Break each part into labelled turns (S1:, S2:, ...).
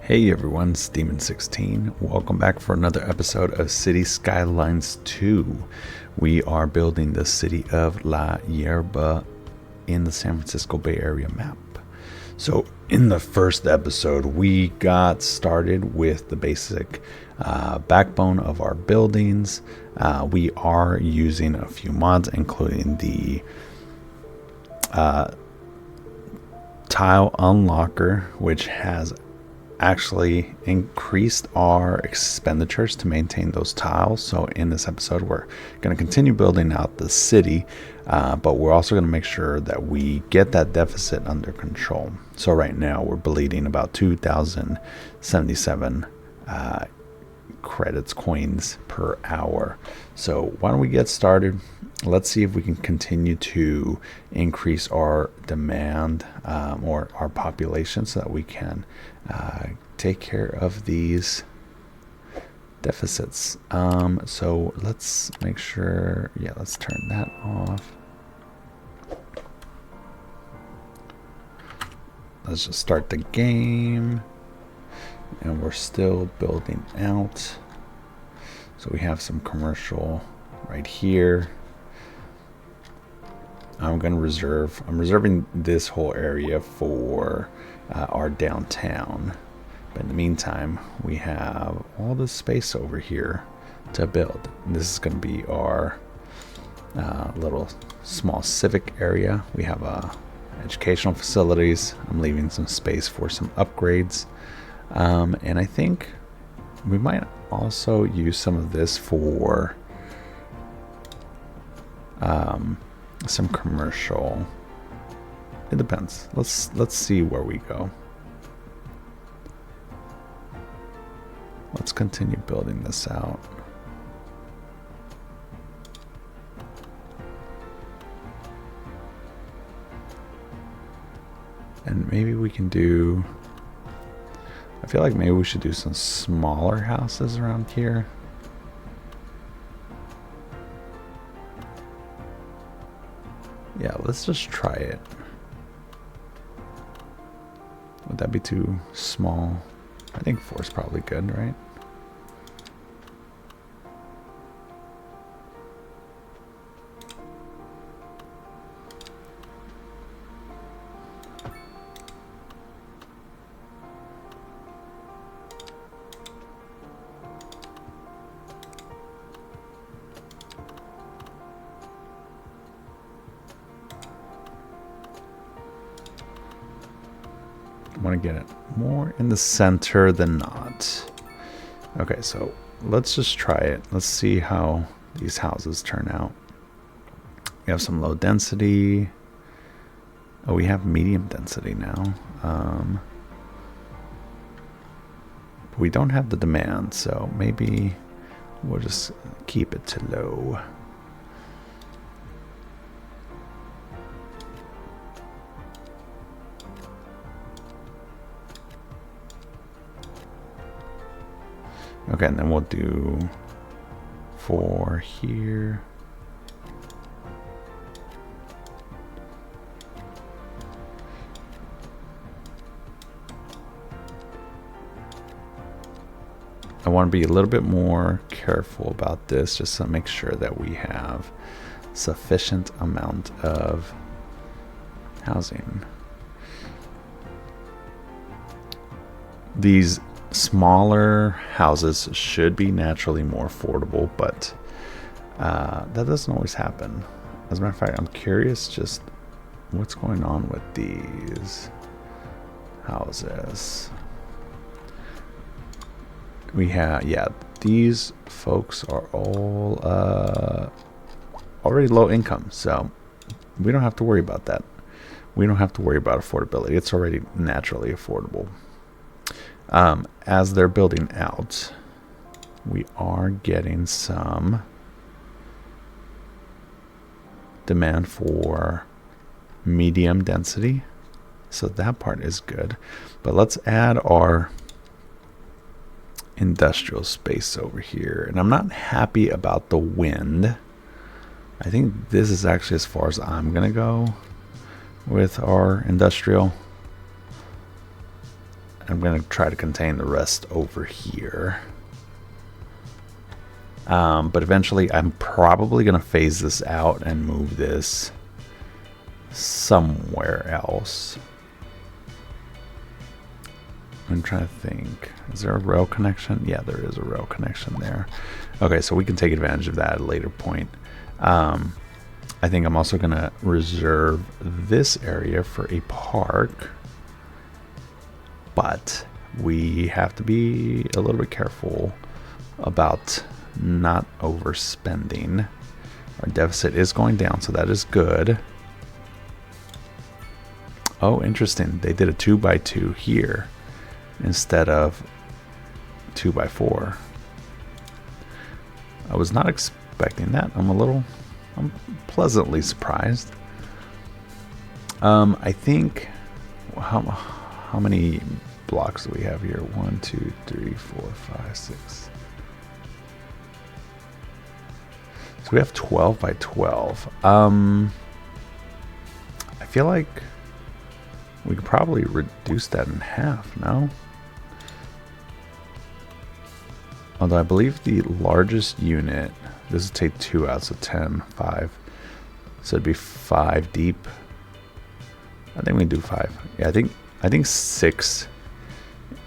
S1: Hey everyone, it's Demon16. Welcome back for another episode of Cities Skylines 2. We are building the City of La Yerba in the San Francisco Bay Area map. So in the first episode, we got started with the basic backbone of our buildings. We are using a few mods, including the tile unlocker, which has actually increased our expenditures to maintain those tiles. So in this episode, we're going to continue building out the city, but we're also going to make sure that we get that deficit under control. So right now we're bleeding about 2,077 coins per hour. So why don't we get started? Let's see if we can continue to increase our demand or our population so that we can take care of these deficits. So let's make sure, let's turn that off. Let's just start the game. And we're still building out. So we have some commercial right here. I'm reserving this whole area for our downtown. But in the meantime, we have all this space over here to build. And this is going to be our little small civic area. We have educational facilities. I'm leaving some space for some upgrades. And I think we might also use some of this for some commercial. It depends. Let's see where we go. Let's continue building this out. And maybe we can do, I feel like maybe we should do some smaller houses around here. Yeah, let's just try it. Would that be too small? I think 4 is probably good, right? I want to get it more in the center than not. Okay, so let's just try it. Let's see how these houses turn out. We have some low density. Oh, we have medium density now. We don't have the demand, so maybe we'll just keep it to low. Okay, and then we'll do 4 here. I want to be a little bit more careful about this just to make sure that we have sufficient amount of housing. These smaller houses should be naturally more affordable, but that doesn't always happen. As a matter of fact, I'm curious just what's going on with these houses. We have, these folks are all already low income, so we don't have to worry about that. We don't have to worry about affordability. It's already naturally affordable. As they're building out, we are getting some demand for medium density, so that part is good. But let's add our industrial space over here, and I'm not happy about the wind. I think this is actually as far as I'm gonna go with our industrial. I'm going to try to contain the rest over here. But eventually I'm probably going to phase this out and move this somewhere else. I'm trying to think. Is there a rail connection? Yeah, there is a rail connection there. Okay, so we can take advantage of that at a later point. I think I'm also going to reserve this area for a park. But we have to be a little bit careful about not overspending. Our deficit is going down, so that is good. Oh, interesting. They did a 2x2 here instead of 2x4. I was not expecting that. I'm pleasantly surprised. I think how many blocks do we have here? 1, 2, 3, 4, 5, 6. So we have 12 by 12. I feel like we could probably reduce that in half, no? Although I believe the largest unit, this would take 2 out, so 10, 5. So it'd be 5 deep. I think we can do 5. Yeah, I think 6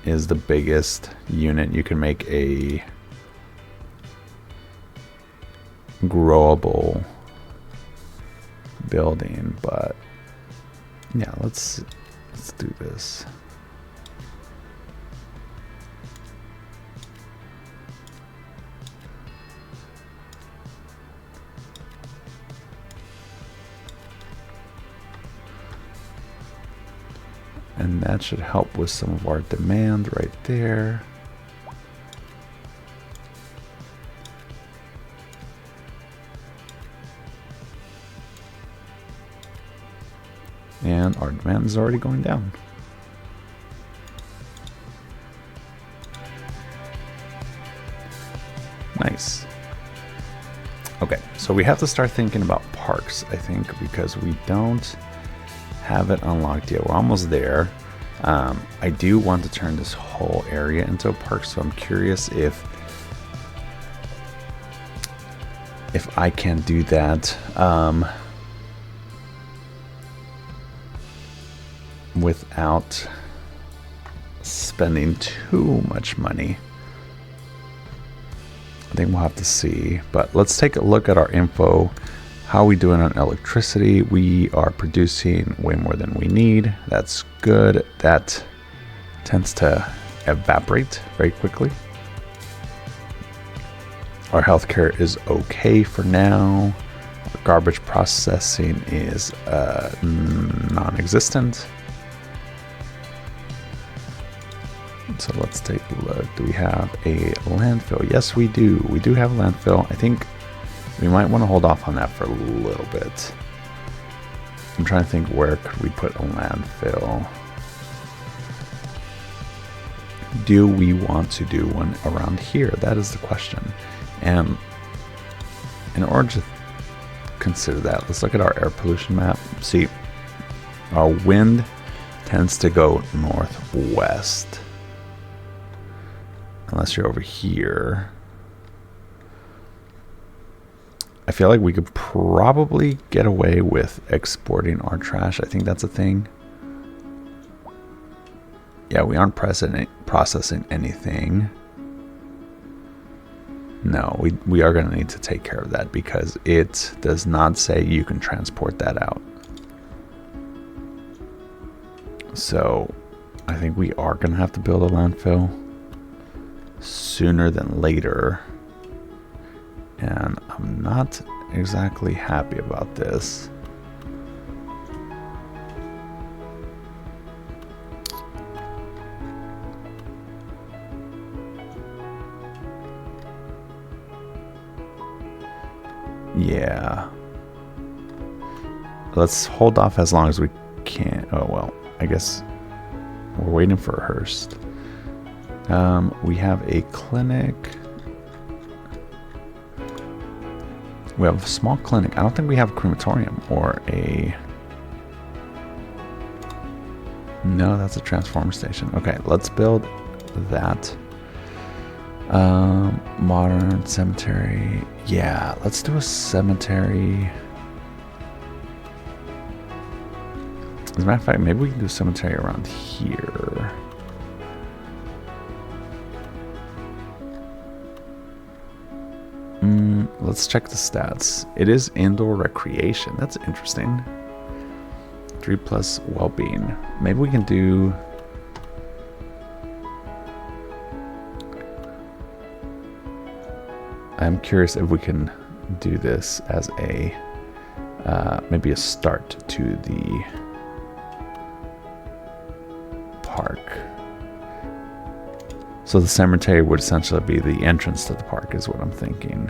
S1: is the biggest unit. You can make a growable building, but yeah, let's do this. And that should help with some of our demand right there. And our demand is already going down. Nice. Okay, so we have to start thinking about parks, I think, because we don't have it unlocked yet. We're almost there. I do want to turn this whole area into a park, so I'm curious if I can do that without spending too much money. I think we'll have to see, but let's take a look at our info. How are we doing on electricity? We are producing way more than we need. That's good. That tends to evaporate very quickly. Our healthcare is okay for now. Our garbage processing is non-existent. So let's take a look. Do we have a landfill? Yes, we do. We do have a landfill. I think we might want to hold off on that for a little bit. I'm trying to think, where could we put a landfill? Do we want to do one around here? That is the question. And in order to consider that, let's look at our air pollution map. See, our wind tends to go northwest. Unless you're over here. I feel like we could probably get away with exporting our trash. I think that's a thing. Yeah, we aren't processing anything. No, we are going to need to take care of that because it does not say you can transport that out. So I think we are going to have to build a landfill sooner than later. And I'm not exactly happy about this. Yeah. Let's hold off as long as we can. Oh, well, I guess we're waiting for a Hearst. We have a clinic. We have a small clinic. I don't think we have a crematorium or a No, that's a transformer station. Okay, let's build that. Modern cemetery. Yeah, let's do a cemetery. As a matter of fact, maybe we can do a cemetery around here. Let's check the stats. It is indoor recreation. That's interesting. 3+ well-being. Maybe we can do... I'm curious if we can do this as a maybe a start to the park. So the cemetery would essentially be the entrance to the park is what I'm thinking.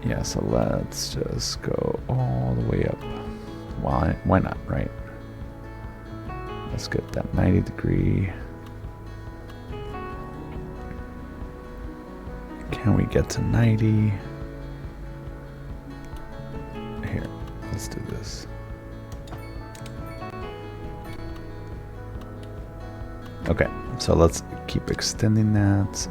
S1: Yeah, so let's just go all the way up. Why not, right? Let's get that 90-degree. Can we get to 90? Here, let's do this. Okay, so let's keep extending that,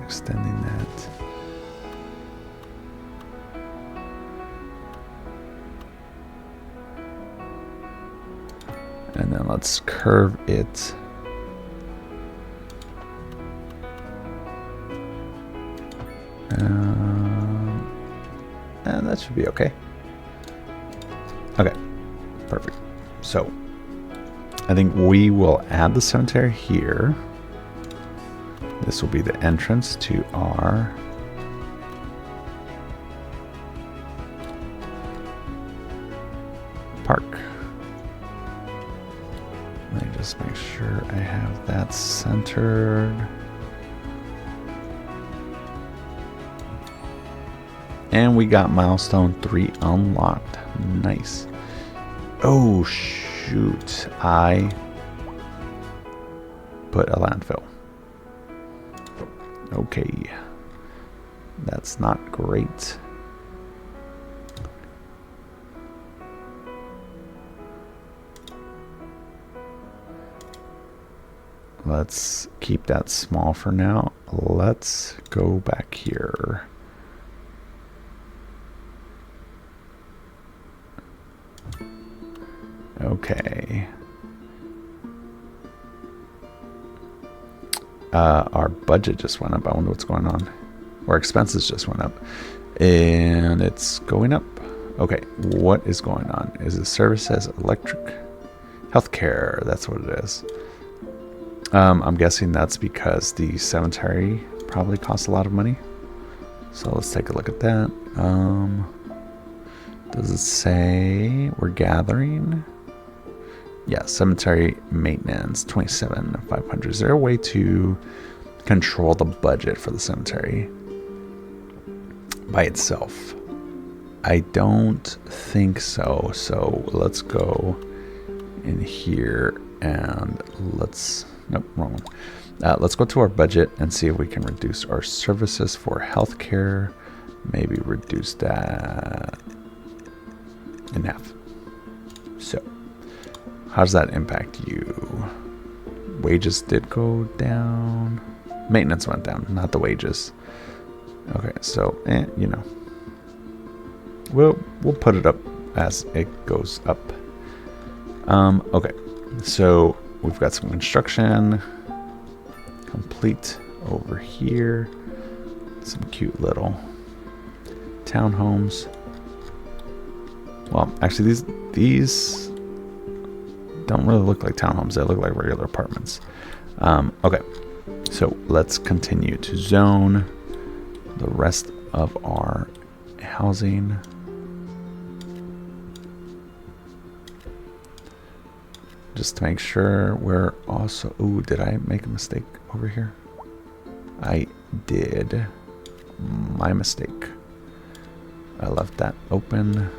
S1: And then let's curve it. And that should be okay. Okay, perfect. So, I think we will add the cemetery here. This will be the entrance to our park. Let me just make sure I have that centered. And we got milestone 3 unlocked. Nice. Oh shoot, I put a landfill. Okay, that's not great. Let's keep that small for now. Let's go back here. Okay. Our budget just went up. I wonder what's going on. Our expenses just went up. And it's going up. Okay, what is going on? Is it services, electric, healthcare? That's what it is. I'm guessing that's because the cemetery probably costs a lot of money. So let's take a look at that. Does it say we're gathering? Yeah, cemetery maintenance, 27,500. Is there a way to control the budget for the cemetery by itself? I don't think so. So let's go in here and let's, nope, wrong one. Let's go to our budget and see if we can reduce our services for healthcare. Maybe reduce that in half. So how does that impact you? Wages did go down. Maintenance went down, not the wages. Okay, so you know, we'll put it up as it goes up. Okay, so we've got some construction complete over here. Some cute little townhomes. Well, actually, these don't really look like townhomes. They look like regular apartments. Okay, so let's continue to zone the rest of our housing. Just to make sure we're also... Ooh, did I make a mistake over here? I did. My mistake. I left that open.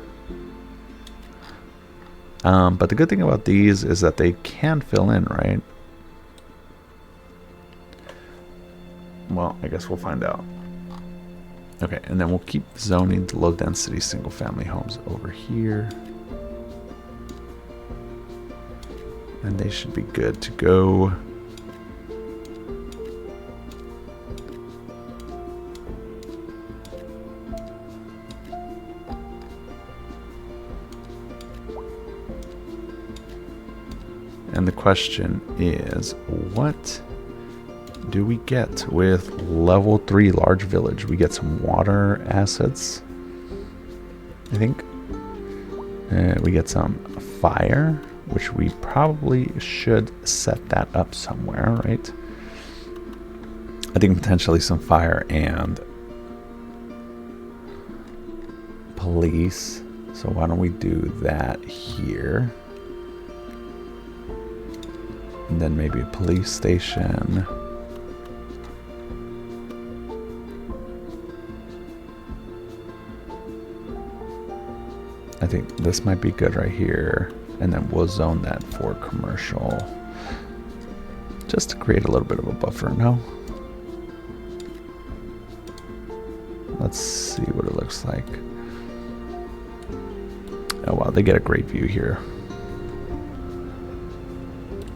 S1: But the good thing about these is that they can fill in, right? Well, I guess we'll find out. Okay, and then we'll keep zoning the low-density single-family homes over here. And they should be good to go. And the question is, what do we get with level 3 large village? We get some water assets, I think. We get some fire, which we probably should set that up somewhere, right? I think potentially some fire and police. So why don't we do that here? And then maybe a police station. I think this might be good right here. And then we'll zone that for commercial. Just to create a little bit of a buffer, no? Let's see what it looks like. Oh wow, they get a great view here.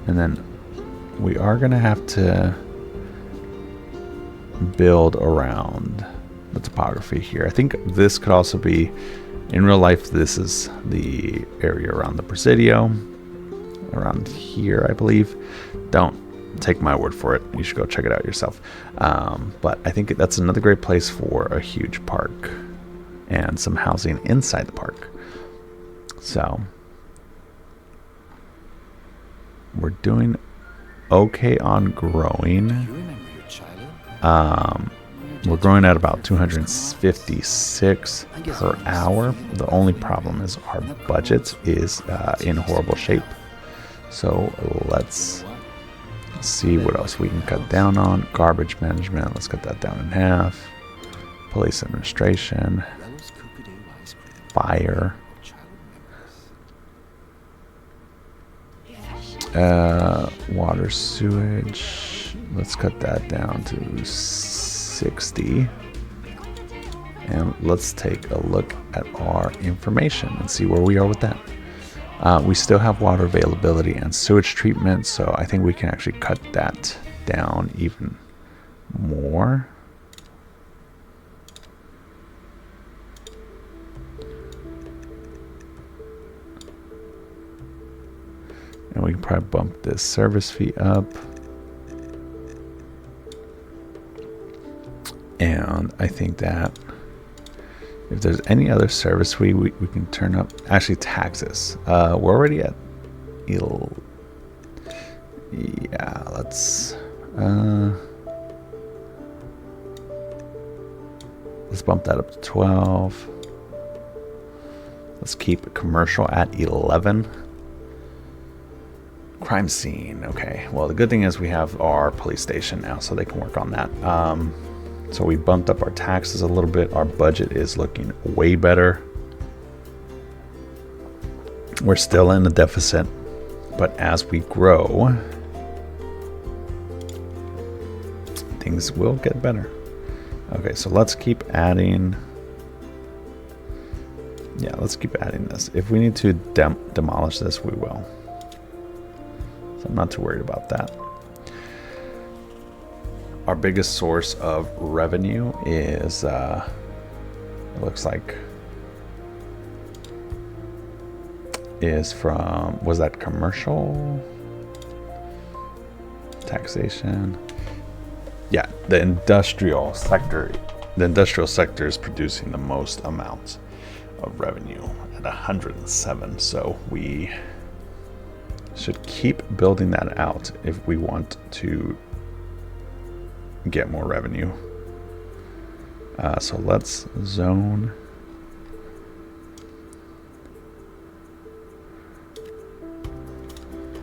S1: And then we are going to have to build around the topography here. I think this could also be, in real life, this is the area around the Presidio. Around here, I believe. Don't take my word for it. You should go check it out yourself. But I think that's another great place for a huge park and some housing inside the park. So we're doing okay on growing. We're growing at about 256 per hour. The only problem is our budget is in horrible shape. So let's see what else we can cut down on. Garbage management, let's cut that down in half. Police administration. Fire. Water sewage, let's cut that down to 60. And let's take a look at our information and see where we are with that. We still have water availability and sewage treatment, so I think we can actually cut that down even more. And we can probably bump this service fee up. And I think that if there's any other service fee, we can turn up. Actually, taxes. We're already at... Yeah, let's bump that up to 12. Let's keep commercial at 11. Crime scene. Okay. Well, the good thing is we have our police station now, so they can work on that. So we bumped up our taxes a little bit. Our budget is looking way better. We're still in a deficit, but as we grow, things will get better. Okay, so let's keep adding. Yeah, let's keep adding this. If we need to demolish this, we will. So I'm not too worried about that. Our biggest source of revenue is, it looks like, is from, was that commercial? Taxation? Yeah, the industrial sector. The industrial sector is producing the most amount of revenue at 107. So we should keep building that out if we want to get more revenue. So let's zone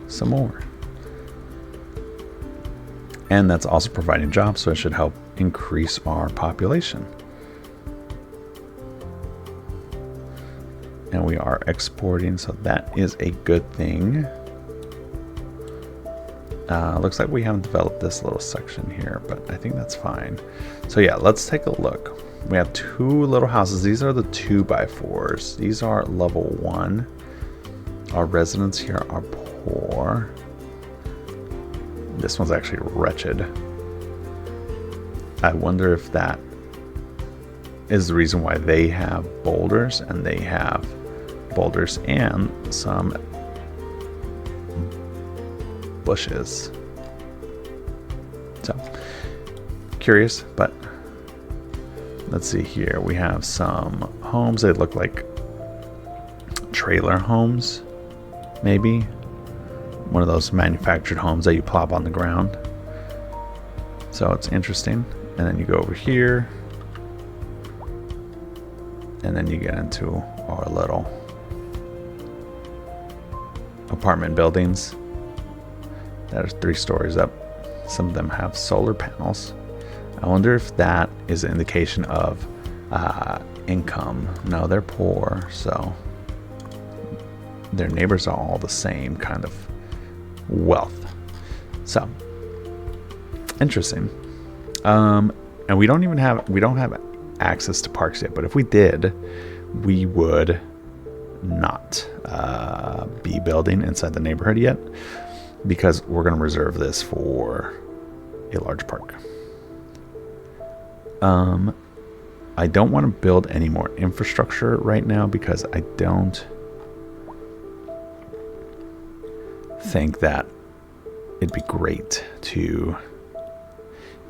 S1: some more. And that's also providing jobs, so it should help increase our population. And we are exporting, so that is a good thing. Looks like we haven't developed this little section here, but I think that's fine. So yeah, let's take a look. We have two little houses. These are the 2x4s. These are level 1. Our residents here are poor. This one's actually wretched. I wonder if that is the reason why they have boulders, and they have boulders and some bushes. So, curious, but let's see here. We have some homes. They look like trailer homes, maybe. One of those manufactured homes that you plop on the ground. So it's interesting. And then you go over here, and then you get into our little apartment buildings that are 3 stories up. Some of them have solar panels. I wonder if that is an indication of income. No, they're poor, so their neighbors are all the same kind of wealth. So interesting. And we don't have access to parks yet, but if we did, we would not be building inside the neighborhood yet, because we're going to reserve this for a large park. I don't want to build any more infrastructure right now, because I don't think that it'd be great to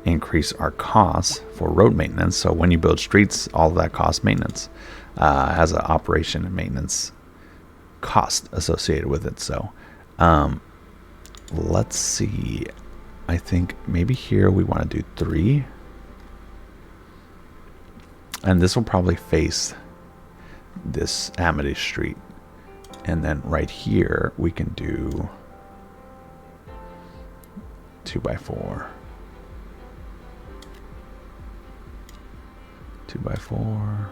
S1: increase our costs for road maintenance. So when you build streets, all of that costs maintenance, has an operation and maintenance cost associated with it. So let's see. I think maybe here we want to do 3. And this will probably face this Amity Street. And then right here we can do 2x4. 2x4.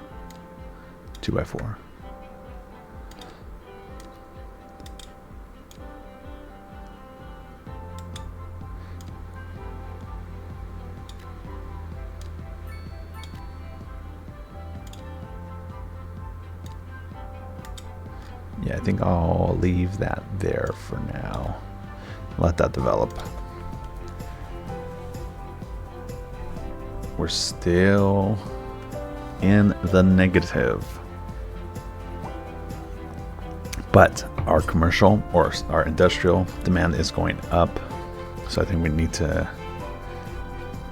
S1: 2x4. Yeah, I think I'll leave that there for now. Let that develop. We're still in the negative. But our commercial or our industrial demand is going up. So I think we need to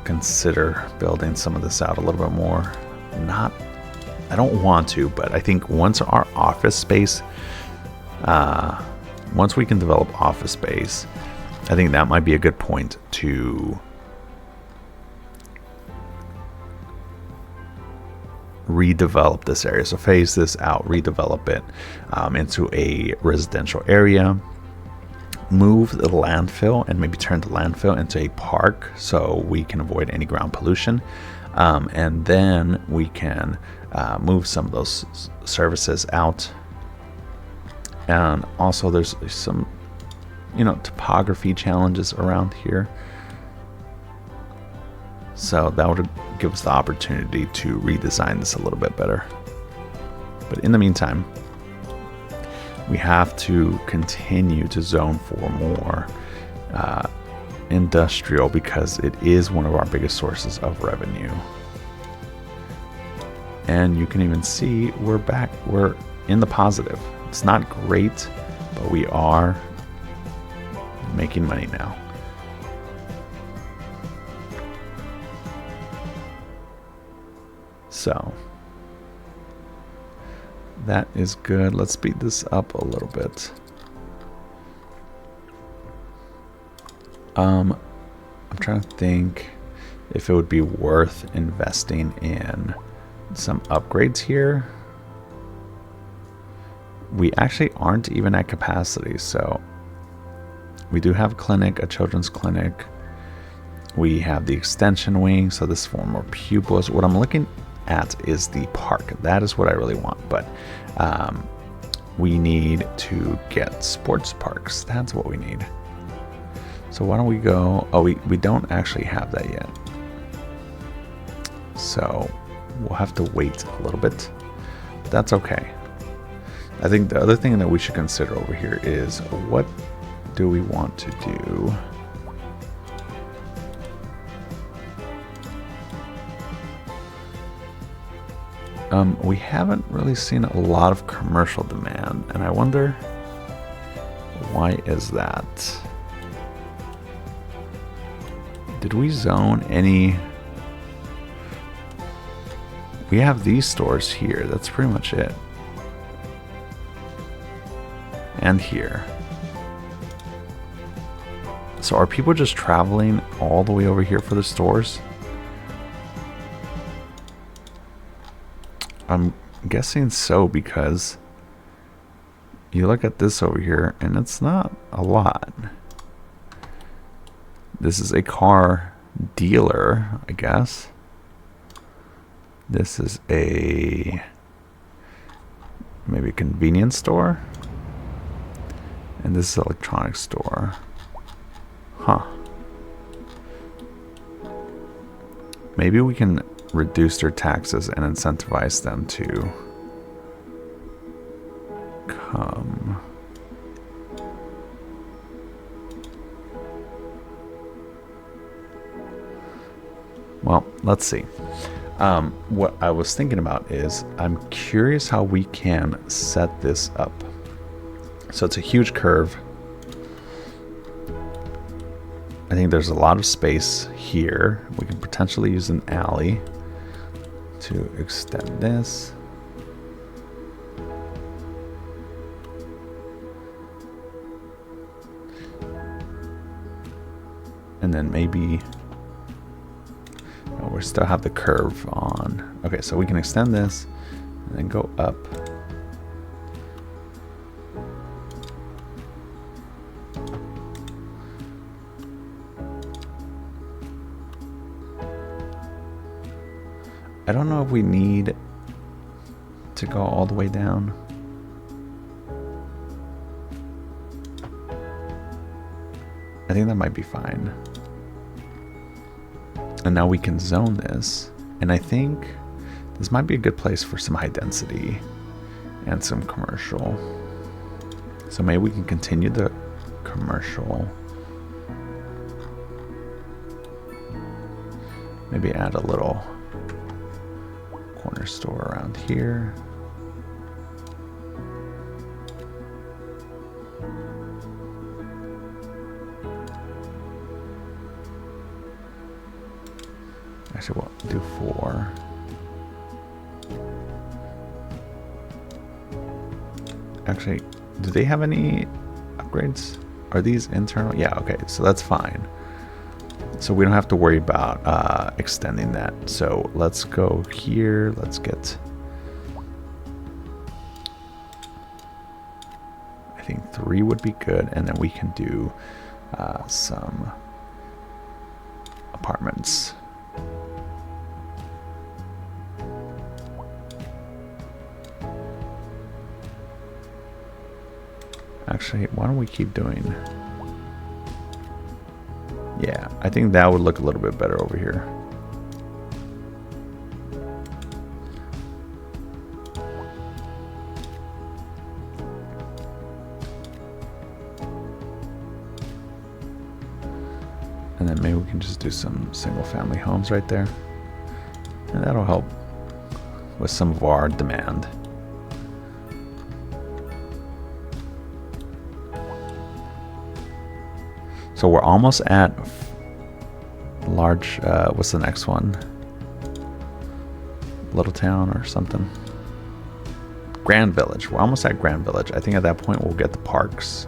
S1: consider building some of this out a little bit more. I don't want to, but I think once our office space, once we can develop office space, I think that might be a good point to redevelop this area. So phase this out, redevelop it into a residential area, move the landfill and maybe turn the landfill into a park so we can avoid any ground pollution, and then we can move some of those services out. And also there's some topography challenges around here, so that would give us the opportunity to redesign this a little bit better. But in the meantime, we have to continue to zone for more industrial, because it is one of our biggest sources of revenue. And you can even see we're in the positive. It's not great, but we are making money now. So that is good. Let's speed this up a little bit. I'm trying to think if it would be worth investing in some upgrades here. We actually aren't even at capacity, so we do have a clinic, a children's clinic. We have the extension wing, so this is for more pupils. What I'm looking at is the park. That is what I really want, but we need to get sports parks. That's what we need. So why don't we go, we don't actually have that yet, so we'll have to wait a little bit. That's okay. I think the other thing that we should consider over here is, what do we want to do We haven't really seen a lot of commercial demand, and I wonder why is that? Did we zone any? We have these stores here. That's pretty much it. And here. So are people just traveling all the way over here for the stores? I'm guessing so, because you look at this over here and it's not a lot. This is a car dealer, I guess. This is a maybe a convenience store. And this is an electronics store. Huh. Maybe we can reduce their taxes and incentivize them to come. Well, let's see. What I was thinking about is I'm curious how we can set this up. So it's a huge curve. I think there's a lot of space here. We can potentially use an alley to extend this. And then maybe we still have the curve on. Okay, so we can extend this and then go up. I don't know if we need to go all the way down. I think that might be fine. And now we can zone this. And I think this might be a good place for some high density and some commercial. So maybe we can continue the commercial. Maybe add a little corner store around here. Actually, we'll do 4. Actually, do they have any upgrades? Are these internal? Yeah, okay, so that's fine. So we don't have to worry about extending that. So let's go here. Let's get, I think 3 would be good. And then we can do some apartments. Actually, why don't we keep doing... Yeah, I think that would look a little bit better over here. And then maybe we can just do some single family homes right there. And that'll help with some of our demand. So we're almost at large, what's the next one? Little Town or something? Grand Village. We're almost at Grand Village. I think at that point we'll get the parks,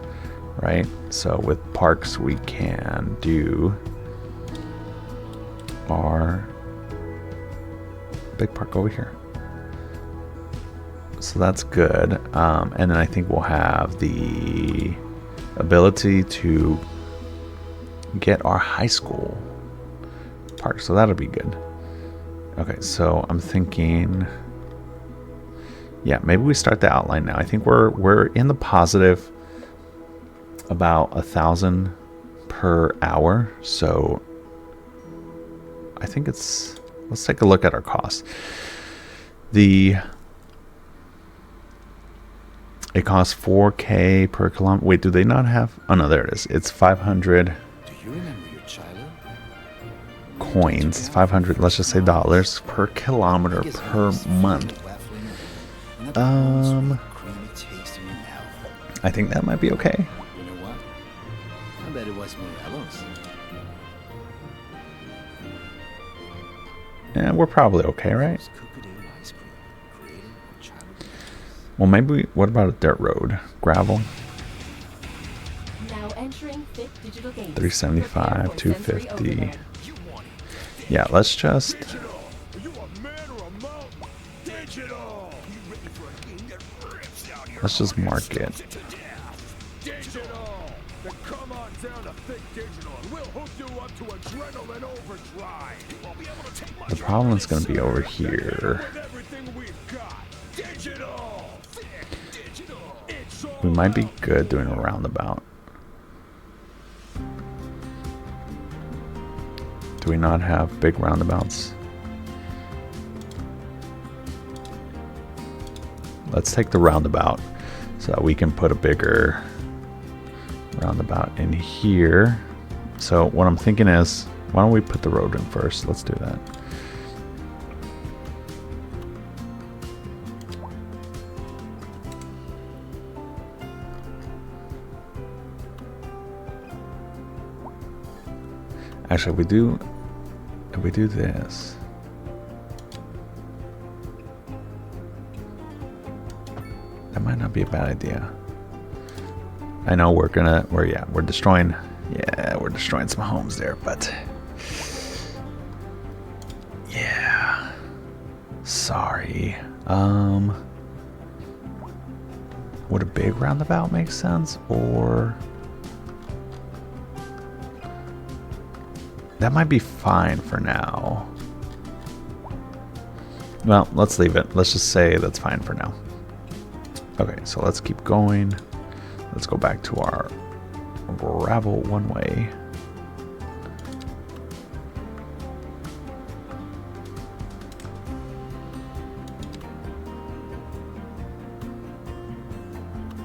S1: right? So with parks we can do our big park over here. So that's good. And then I think we'll have the ability to get our high school park, so that'll be good. Okay, so I'm thinking, yeah, maybe we start the outline now. I think we're in the positive about 1,000 per hour, so I think it's, let's take a look at our costs. It costs 4K per kilometer. Wait, do they not have? Oh no, there it is. It's 500 coins, 500, let's just say dollars per kilometer per month.
S2: Creamy taste in your mouth.
S1: I think that might be okay.
S2: You know what? I bet it was Morello's.
S1: Yeah, we're probably okay, right?
S2: Cookadoo ice cream created on childhood.
S1: Well, maybe what about a dirt road? Gravel?
S3: Now entering fifth digital game.
S1: 375, 250. Yeah, let's just... Let's just mark it. The problem is going to be over here. We might be good doing a roundabout. Do we not have big roundabouts? Let's take the roundabout so that we can put a bigger roundabout in here. So what I'm thinking is, why don't we put the road in first? Let's do that. Actually, if we do this, that might not be a bad idea. I know we're destroying some homes there, but yeah, sorry. Would a big roundabout make sense, or that might be fine for now? Well, let's leave it. Let's just say that's fine for now. Okay, so let's keep going. Let's go back to our gravel one-way.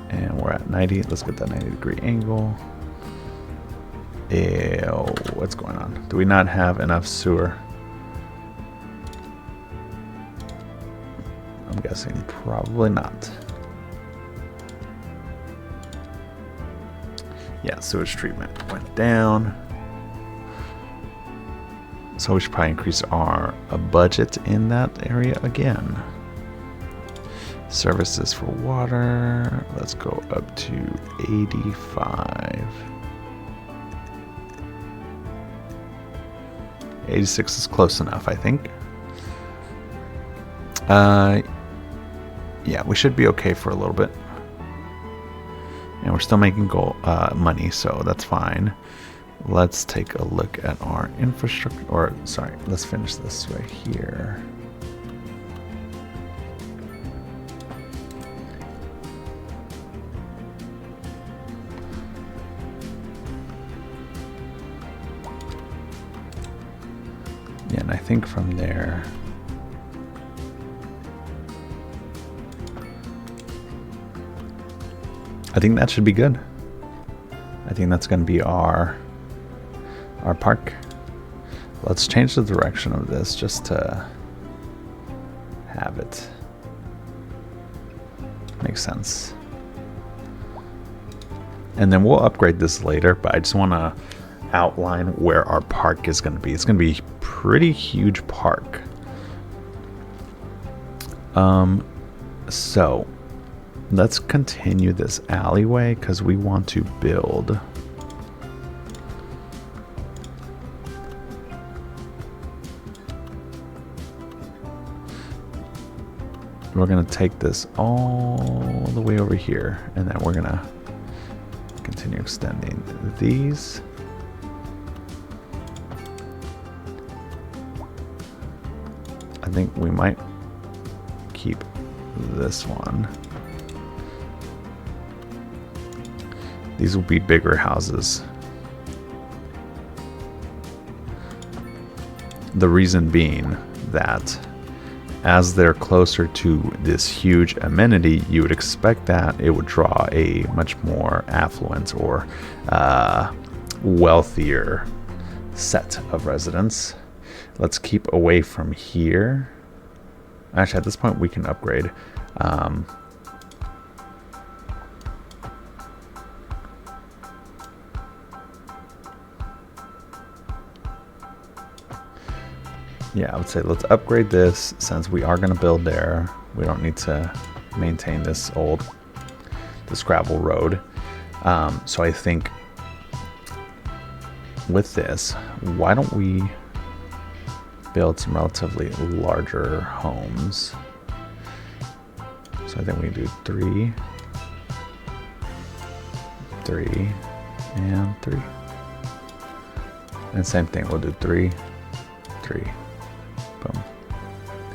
S1: And we're at 90. Let's get that 90-degree angle. Ew, what's going on? Do we not have enough sewer? I'm guessing probably not. Yeah, sewage treatment went down. So we should probably increase our budget in that area again. Services for water. Let's go up to 85. 86 is close enough, I think. Yeah, we should be okay for a little bit. And we're still making money, so that's fine. Let's take a look at our infrastructure, or sorry, let's finish this right here. Yeah, and I think from there, I think that should be good. I think that's going to be our park. Let's change the direction of this just to have it make sense. And then we'll upgrade this later, but I just want to outline where our park is going to be. It's going to be a pretty huge park. So let's continue this alleyway because we want to build. We're going to take this all the way over here, and then we're going to continue extending these. I think we might keep this one. These will be bigger houses. The reason being that as they're closer to this huge amenity, you would expect that it would draw a much more affluent or wealthier set of residents. Let's keep away from here. Actually, at this point, we can upgrade. Yeah, I would say let's upgrade this since we are going to build there. We don't need to maintain this gravel road. So I think with this, why don't we build some relatively larger homes? So I think we do 3, 3, and 3. And same thing, we'll do 3, 3. Boom.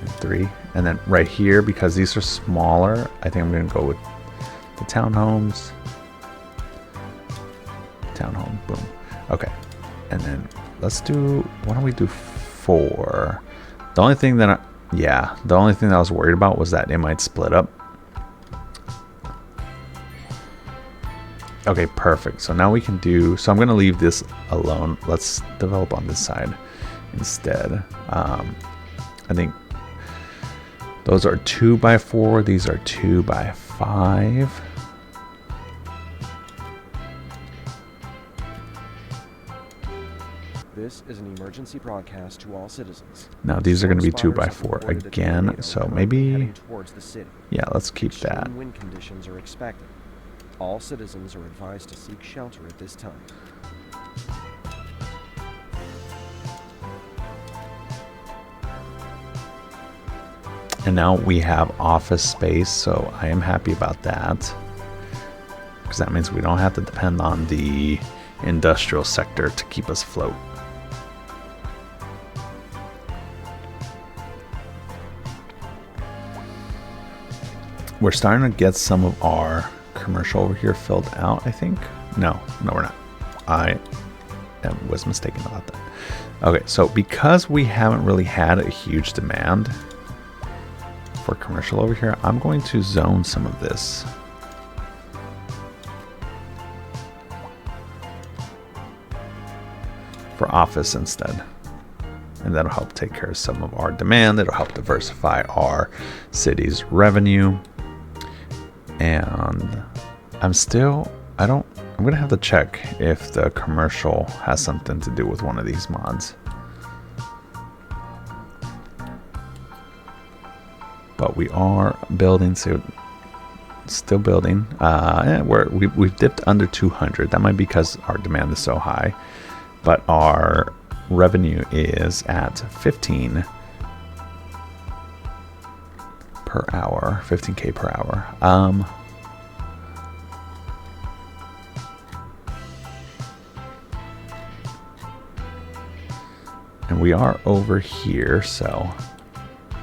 S1: And 3. And then right here, because these are smaller, I think I'm going to go with the townhomes. Townhome. Boom. Okay. And then let's do, why don't we do 4? The only thing that the only thing that I was worried about was that it might split up. Okay, perfect. So now we can do, so I'm going to leave this alone. Let's develop on this side instead. I think those are 2x4. These are 2x5.
S4: This is an emergency broadcast to all citizens.
S1: Now these are going to be
S4: Storm
S1: 2x4
S4: spotters have reported a
S1: again.
S4: tornado
S1: So
S4: currently
S1: maybe,
S4: heading towards the city.
S1: yeah, let's keep that.
S4: Extreme wind conditions are expected. All citizens are advised to seek shelter at this time.
S1: And now we have office space, so I am happy about that. Because that means we don't have to depend on the industrial sector to keep us afloat. We're starting to get some of our commercial over here filled out, I think. No, we're not. I was mistaken about that. Okay, so because we haven't really had a huge demand for commercial over here, I'm going to zone some of this. For office instead. And that'll help take care of some of our demand. It'll help diversify our city's revenue. And I'm gonna have to check if the commercial has something to do with one of these mods. But we are building, so still building. We've dipped under 200. That might be because our demand is so high, but our revenue is at 15 per hour, 15K per hour. And we are over here, so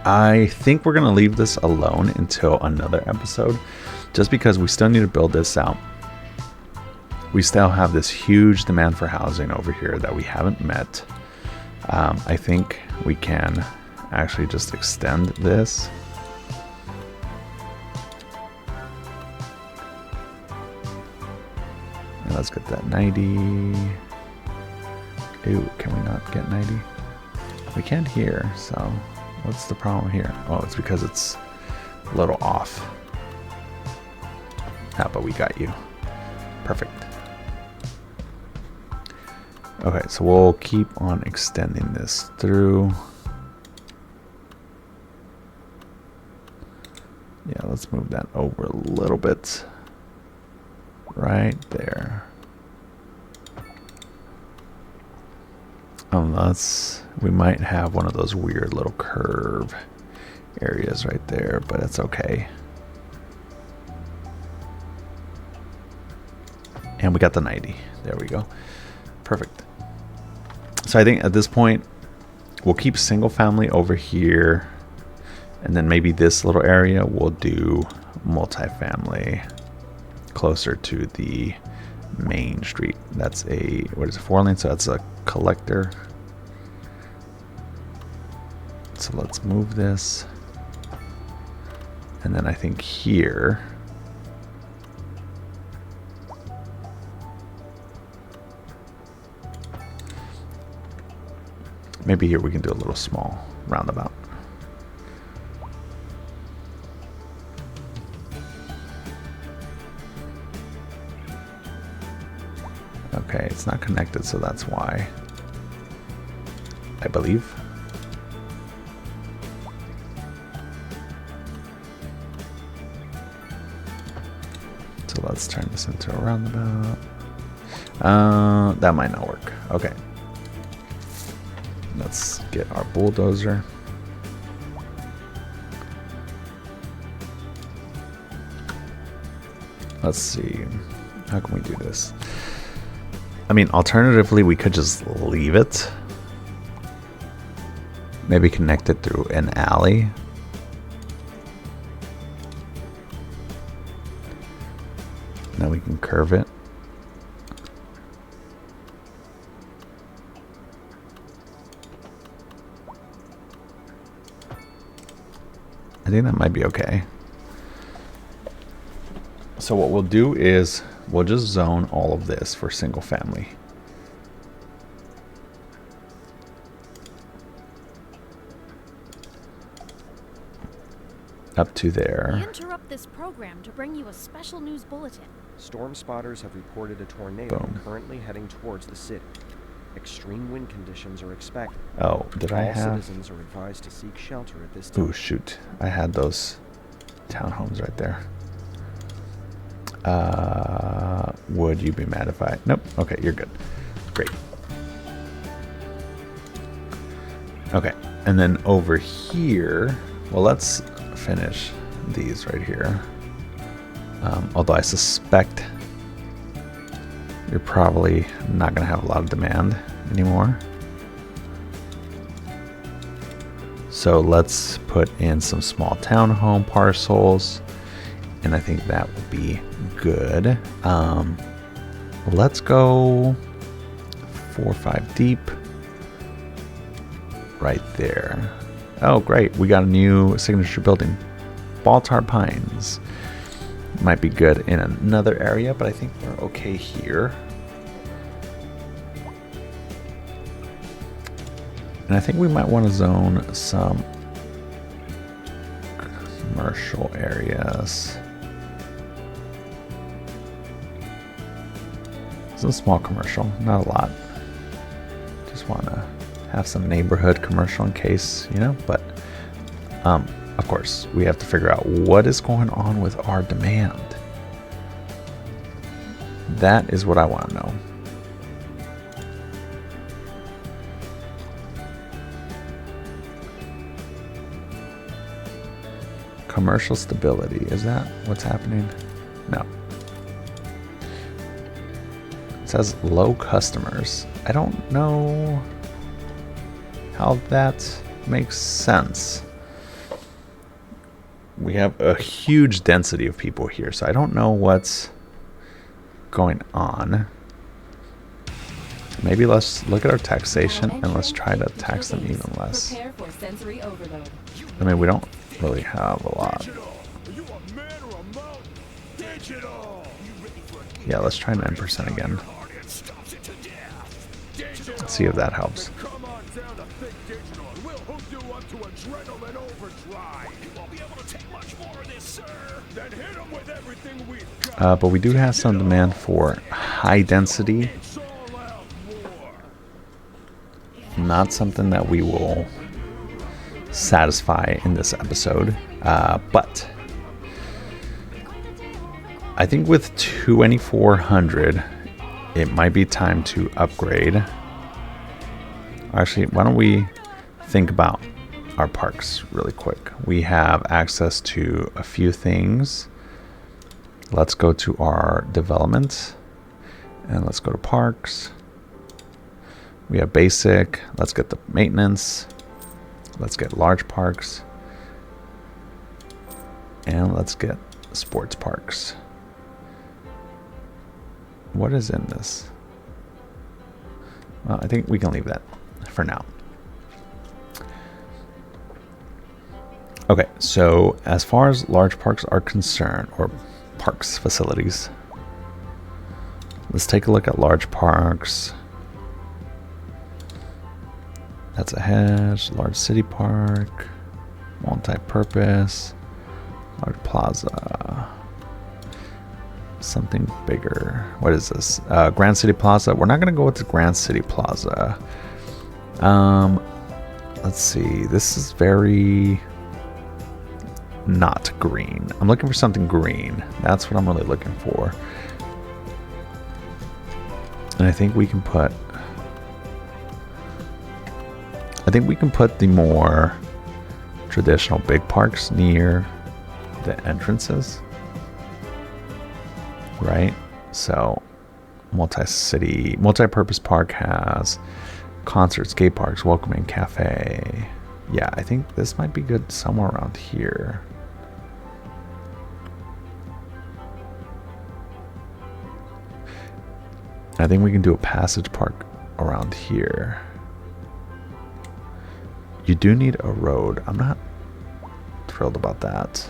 S1: I think we're going to leave this alone until another episode, just because we still need to build this out. We still have this huge demand for housing over here that we haven't met. I think we can actually just extend this. And let's get that 90. Ooh, can we not get 90? We can here, so what's the problem here? Oh, it's because it's a little off. Ah, but we got you. Perfect. Okay, so we'll keep on extending this through. Yeah, let's move that over a little bit. Right there. Unless we might have one of those weird little curve areas right there, but it's okay. And we got the 90. There we go. Perfect. So I think at this point, we'll keep single family over here. And then maybe this little area we'll do multifamily closer to the main street. That's a, what is it, 4-lane? So that's a collector. So let's move this. And then I think here, maybe here we can do a little small roundabout. Okay, it's not connected, so that's why. I believe. So let's turn this into a roundabout. That might not work. Okay. Let's get our bulldozer. Let's see. How can we do this? I mean, alternatively, we could just leave it. Maybe connect it through an alley. Then we can curve it. I think that might be okay. So what we'll do is we'll just zone all of this for single family. Up to there.
S5: We interrupt this program to bring you a special news bulletin.
S4: Storm spotters have reported a tornado
S1: Boom.
S4: currently heading towards the city. Extreme wind conditions are expected.
S1: Oh, did I
S4: All
S1: have?
S4: citizens are advised to seek shelter at this time.
S1: Ooh, shoot. I had those townhomes right there. Would you be mad if I... Nope. Okay, you're good. Great. Okay, and then over here... Well, let's finish these right here. Although I suspect you're probably not going to have a lot of demand anymore. So let's put in some small townhome parcels, and I think that will be good. Let's go 4 or 5 deep right there. Oh, great. We got a new signature building. Baltar Pines. Might be good in another area, but I think we're okay here. And I think we might want to zone some commercial areas. Some small commercial, not a lot. Just want to have some neighborhood commercial in case, you know, but of course we have to figure out what is going on with our demand. That is what I want to know. Commercial stability, is that what's happening? No. It says low customers. I don't know how that makes sense. We have a huge density of people here, so I don't know what's going on. Maybe let's look at our taxation and let's try to tax them even less.
S3: Prepare for sensory overload.
S1: I mean, we don't really have a lot. Yeah, let's try 9% again. Let's see if that helps. But we do have some demand for high density. Not something that we will satisfy in this episode. But I think with 2400, it might be time to upgrade. Actually, why don't we think about our parks really quick. We have access to a few things. Let's go to our development and let's go to parks. We have basic. Let's get the maintenance. Let's get large parks. And let's get sports parks. What is in this? Well, I think we can leave that for now. Okay, so as far as large parks are concerned, or parks facilities, let's take a look at large parks. That's a hedge, large city park, multi-purpose, large plaza. something bigger. What is this? Grand City Plaza. We're not going to go with the Grand City Plaza. Let's see. This is very not green. I'm looking for something green. That's what I'm really looking for. And I think we can put the more traditional big parks near the entrances. Right? So multi-purpose park has concerts, skate parks, welcoming cafe. Yeah, I think this might be good somewhere around here. I think we can do a passage park around here. You do need a road. I'm not thrilled about that.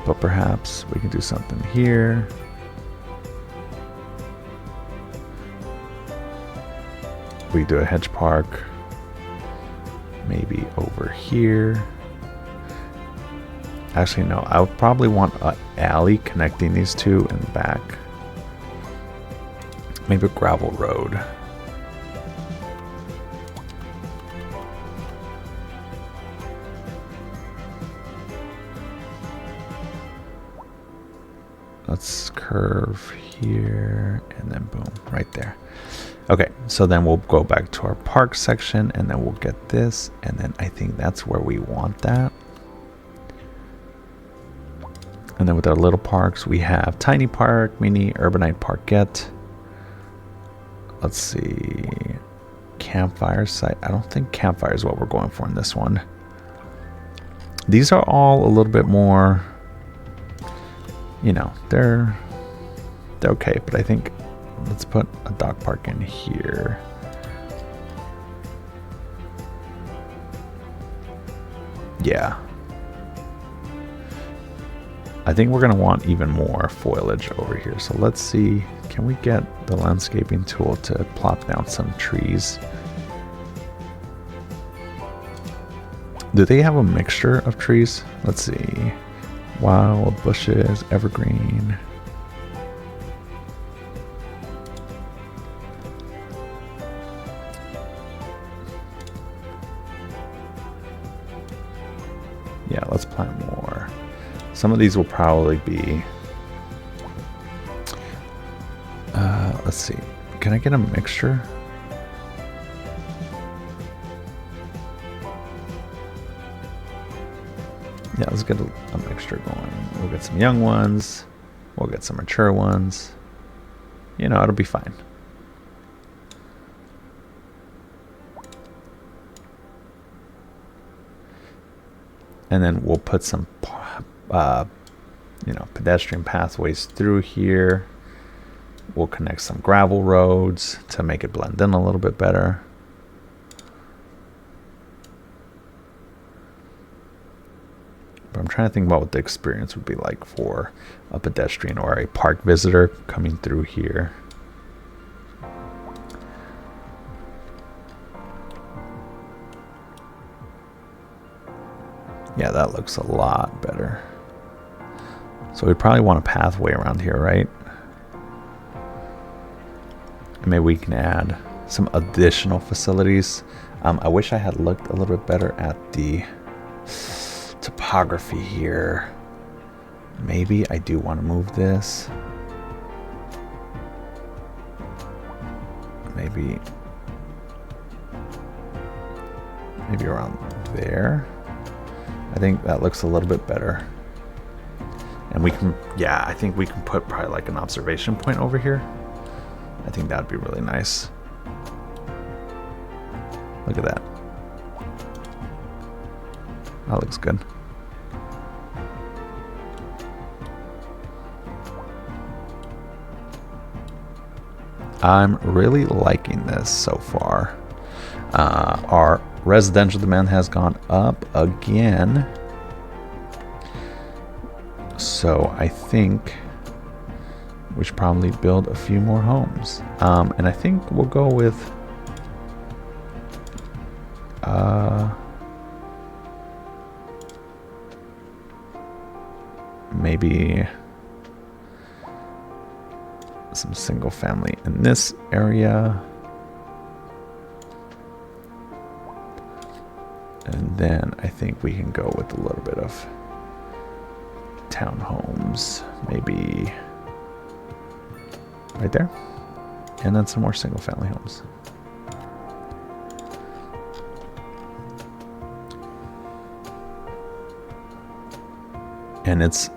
S1: But perhaps we can do something here. We do a hedge park. Maybe over here. Actually, no. I would probably want an alley connecting these two in the back. Maybe a gravel road. Let's curve here and then boom, right there. Okay, so then we'll go back to our park section and then we'll get this. And then I think that's where we want that. And then with our little parks, we have Tiny Park, Mini, Urbanite Parkette. Let's see. Campfire site. I don't think campfire is what we're going for in this one. These are all a little bit more, you know, they're okay, but I think let's put a dog park in here. Yeah. I think we're going to want even more foliage over here. So let's see, can we get the landscaping tool to plop down some trees? Do they have a mixture of trees? Let's see. Wild bushes, evergreen. Yeah, let's plant more. Some of these will probably be... let's see. Can I get a mixture? Yeah, let's get a mixture going. We'll get some young ones. We'll get some mature ones. You know, it'll be fine. And then we'll put some, you know, pedestrian pathways through here. We'll connect some gravel roads to make it blend in a little bit better. But I'm trying to think about what the experience would be like for a pedestrian or a park visitor coming through here. Yeah, that looks a lot better. So we probably want a pathway around here, right? And maybe we can add some additional facilities. I wish I had looked a little bit better at the topography here. Maybe I do want to move this. Maybe around there. I think that looks a little bit better. And we can, yeah, I think we can put probably like an observation point over here. I think that'd be really nice. Look at that. That looks good. I'm really liking this so far. Our residential demand has gone up again. So I think we should probably build a few more homes. And I think we'll go with Maybe some single family in this area. And then I think we can go with a little bit of townhomes, maybe right there. And then some more single family homes. And it's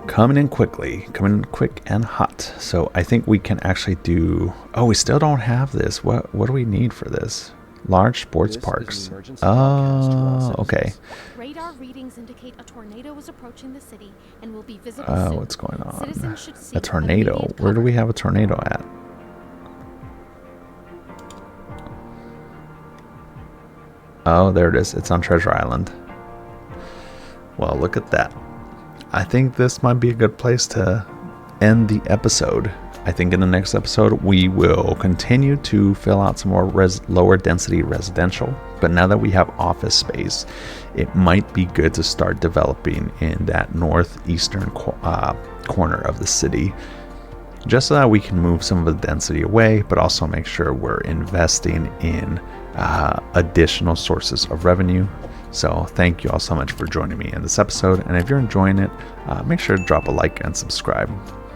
S1: coming in quickly, coming in quick and hot. So I think we can actually do, oh, we still don't have this. What do we need for this? Large sports
S4: This is
S1: parks.
S4: an emergency broadcast to all
S1: Oh, okay.
S4: citizens.
S5: Radar readings indicate a tornado is approaching the city and will be visible
S1: Oh,
S5: soon.
S1: what's going on?
S5: Citizens should
S1: A
S5: seek
S1: tornado.
S5: immediate
S1: Where do
S5: cover.
S1: we have a tornado at? Oh, there it is. It's on Treasure Island. Well, look at that. I think this might be a good place to end the episode. I think in the next episode, we will continue to fill out some more lower density residential. But now that we have office space, it might be good to start developing in that northeastern corner of the city, just so that we can move some of the density away, but also make sure we're investing in additional sources of revenue. So thank you all so much for joining me in this episode. And if you're enjoying it, make sure to drop a like and subscribe.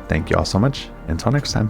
S1: Thank you all so much. Until next time.